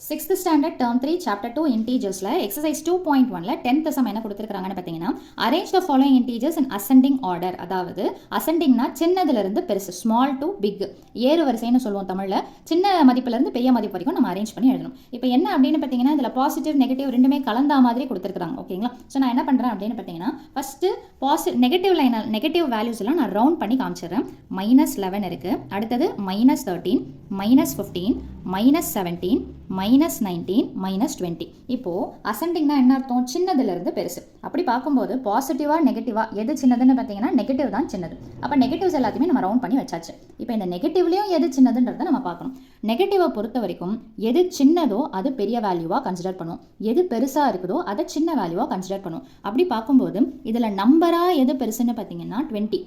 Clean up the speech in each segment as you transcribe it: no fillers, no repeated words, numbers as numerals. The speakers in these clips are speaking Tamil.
6th standard term 3 chapter 2 integersல exercise 2.1ல 10th sum என்ன கொடுத்திருக்காங்கன்னு பார்த்தீங்கன்னா arrange the following integers in ascending order. அதாவது ascendingனா சின்னதுல இருந்து பெருசு, small to big, ஏறு வரிசைன்னு சொல்லுவோம் தமிழ்ல. சின்ன மதிப்புல இருந்து பெரிய மதிப்பு வரைக்கும் நம்ம அரேஞ்ச் பண்ணி எழுதணும். இப்போ என்ன அப்படின்னு பார்த்தீங்கன்னா இதுல பாசிட்டிவ் நெகட்டிவ் ரெண்டுமே கலந்தா மாதிரி கொடுத்திருக்காங்க. ஓகேங்களா? ஸோ நான் என்ன பண்றேன் அப்படின்னு பார்த்தீங்கன்னா first negative line negative values எல்லாம் நான் ரவுண்ட் பண்ணி காமிச்சிடுறேன். -11 இருக்கு, அடுத்தது -13, -15, -17, -19, -20. இப்போ அசெண்டிங்னா என்ன அர்த்தம்? சின்னதுல இருந்து பெருசு. அப்படி பார்க்கும்போது பாசிட்டிவா நெகட்டிவா எது சின்னதுன்னு பார்த்தீங்கன்னா நெகட்டிவ் தான் சின்னது. அப்போ நெகட்டிவ்ஸ் எல்லாத்தையுமே நம்ம ரவுண்ட் பண்ணி வச்சாச்சு. இப்போ இந்த நெகட்டிவ்லயும் எது சின்னதுன்றதை நம்ம பார்க்கணும். நெகட்டிவை பொறுத்த வரைக்கும் எது சின்னதோ அது பெரிய வேல்யூவா கன்சிடர் பண்ணும், எது பெருசா இருக்குதோ அதை சின்ன வேல்யூவா கன்சிடர் பண்ணும். அப்படி பார்க்கும்போது இதுல நம்பரா எது பெருசுன்னு பார்த்தீங்கன்னா 20.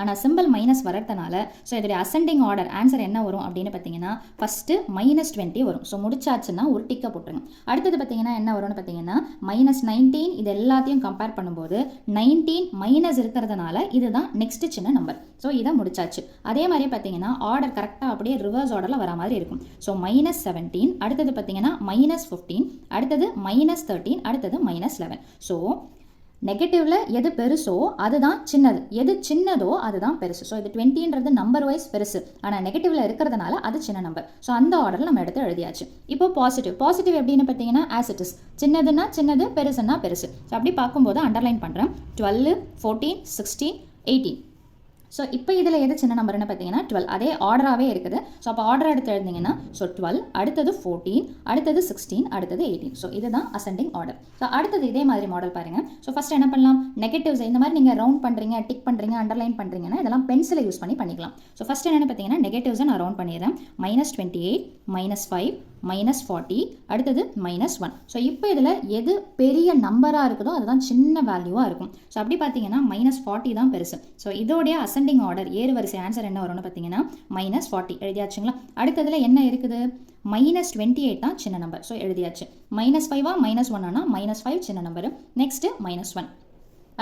ஆனால் சிம்பிள் மைனஸ் வரதுனால ஸோ இதோடைய அசெண்டிங் ஆர்டர் ஆன்சர் என்ன வரும் அப்படின்னு பார்த்தீங்கன்னா ஃபஸ்ட்டு -20 வரும். ஸோ முடிச்சாச்சுன்னா ஒரு டிக்கை போட்டுருங்க. அடுத்தது பார்த்தீங்கன்னா என்ன வரும்னு பார்த்தீங்கன்னா -19. இது எல்லாத்தையும் கம்பேர் பண்ணும்போது 19 மைனஸ் இருக்கிறதுனால இதுதான் நெக்ஸ்ட் சின்ன நம்பர். ஸோ இதை முடிச்சாச்சு. அதே மாதிரி பார்த்தீங்கன்னா ஆர்டர் கரெக்டாக அப்படியே ரிவர்ஸ் ஆர்டரில் வர மாதிரி இருக்கும். ஸோ -17, அடுத்தது பார்த்தீங்கன்னா -15, அடுத்தது -13, அடுத்தது -11. ஸோ நெகட்டிவ்ல எது பெருசோ அதுதான் சின்னது, எது சின்னதோ அதுதான் பெருசு. ஸோ இது 20ன்றது நம்பர் வைஸ் பெருசு, ஆனால் நெகட்டிவ்ல இருக்கிறதுனால அது சின்ன நம்பர். ஸோ அந்த ஆர்டரில் நம்ம எடுத்து எழுதியாச்சு. இப்போ பாசிட்டிவ் எப்படின்னு பார்த்தீங்கன்னா ஆஸ் இட் இஸ், சின்னதுன்னா சின்னது, பெருசுன்னா பெருசு. ஸோ அப்படி பார்க்கும்போது அண்டர்லைன் பண்ணுறேன் 12, 14, 16, 18. ஸோ இப்போ இதில் எது சின்ன நம்பர்னு பார்த்தீங்கன்னா 12. அதே ஆர்டராகவே இருக்குது. ஸோ அப்போ ஆர்டர் எடுத்து எழுதிங்கன்னா ஸோ 12, அடுத்தது 14, அடுத்தது 16, அடுத்தது 18. ஸோ இதுதான் அசெண்டிங் ஆர்டர். ஸோ அடுத்தது இதே மாதிரி மாடல் பாருங்கள். ஸோ ஃபஸ்ட் என்ன பண்ணலாம், நெகட்டிவ்ஸ் இந்த மாதிரி நீங்கள் ரவுண்ட் பண்ணுறீங்க, டிக் பண்ணுறீங்க, அண்டர்லைன் பண்ணுறீங்கன்னா இதெல்லாம் பென்சிலை யூஸ் பண்ணி பண்ணிக்கலாம். ஸோ ஃபஸ்ட் என்னென்னு பார்த்தீங்கன்னா நெகட்டிவ்ஸை நான் ரவுண்ட் பண்ணிடுறேன். -28, -5, -40, அடுத்தது -1. ஸோ இப்போ இதில் எது பெரிய நம்பராக இருக்குதோ அதுதான் சின்ன வேல்யூவாக இருக்கும். ஸோ அப்படி பார்த்தீங்கன்னா -40 தான் பெருசு. ஸோ இதோடைய அசெண்டிங் ஆர்டர் ஏறு வரிசை ஆன்சர் என்ன வரும்னு பார்த்தீங்கன்னா -40 எழுதியாச்சுங்களா. அடுத்ததில் என்ன இருக்குது, -28 தான் சின்ன நம்பர். ஸோ எழுதியாச்சு. -5 -1 -5 சின்ன நம்பர். நெக்ஸ்ட்டு -1.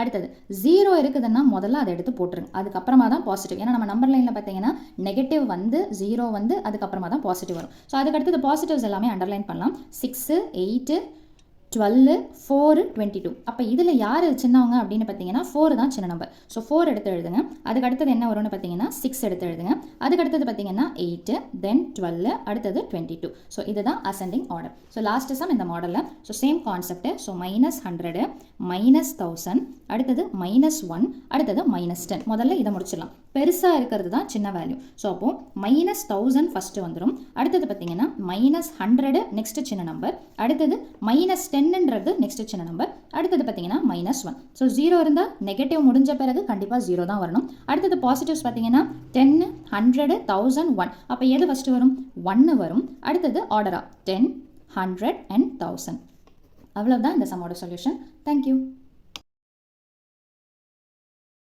அடுத்தது 0 இருக்குதுன்னா முதல்ல அதை எடுத்து போட்டுருங்க, அதுக்கப்புறமா தான் பாசிட்டிவ். ஏன்னா நம்ம நம்பர் லைனில் பார்த்தீங்கன்னா நெகட்டிவ் வந்து 0 வந்து அதுக்கப்புறமா தான் பாசிட்டிவ் வரும். ஸோ அதுக்கடுத்தது பாசிட்டிவ்ஸ் எல்லாமே அண்டர்லைன் பண்ணலாம். 6, 8, 12, 4, 22. அப்போ இதில் யார் சின்னவங்க அப்படின்னு பார்த்தீங்கன்னா 4 தான் சின்ன நம்பர். ஸோ 4 எடுத்து எழுதுங்க. அதுக்கு அடுத்தது என்ன வரும்னு பார்த்தீங்கன்னா 6 எடுத்து எழுதுங்க. அதுக்கு அடுத்தது பார்த்தீங்கன்னா 8, தென் 12, அடுத்தது 22. ஸோ இதுதான் ascending order. So last some இந்த மாடலில் ஸோ சேம் கான்செப்ட். ஸோ -100, -1000, அடுத்தது -1, அடுத்தது -10. முதல்ல இதை முடிச்சிடலாம். பெருசாக இருக்கிறது தான் சின்ன வேல்யூ. ஸோ அப்போ -1000 ஃபஸ்ட்டு வந்துடும். அடுத்தது பார்த்தீங்கன்னா -100 நெக்ஸ்ட் சின்ன நம்பர், அடுத்தது -10ன்றது நெக்ஸ்ட் சின்ன நம்பர், அடுத்தது பார்த்தீங்கன்னா -1. ஸோ 0 இருந்தால் நெகட்டிவ் முடிஞ்ச பிறகு கண்டிப்பாக 0 தான் வரணும். அடுத்தது பாசிட்டிவ்ஸ் பார்த்தீங்கன்னா 10, 100, 1000, 1. அப்போ எது ஃபஸ்ட்டு வரும், 1 வரும். அடுத்தது ஆர்டரா 10, 100 and 1000. அவ்வளவுதான் இந்த சம்மோட சொல்யூஷன். தேங்க்யூ.